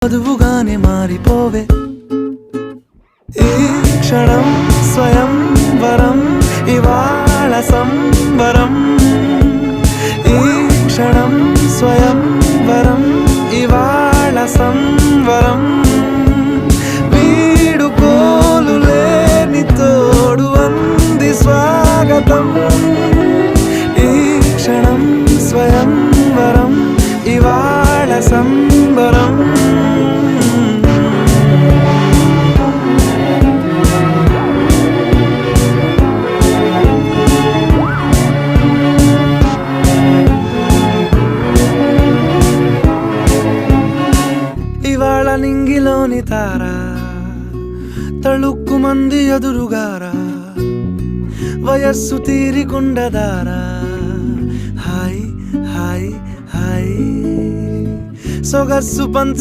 వధువుగానే మారిపోవే ఈ క్షణం స్వయం వరం ఇవాళ సంబరం ఈ క్షణం స్వయం వరం ఇవాళ సంవరం వీడుకోలు లేని తోడు అంది స్వాగతం ఈ క్షణం స్వయం వరం ఇవాళ సంబరం ఇవాళ నింగిలోని తారా తళుక్కు మంది ఎదురుగారా వయస్సు తీరికుండదారా హాయ్ హాయ్ హాయ్ సొగస్సు పంచ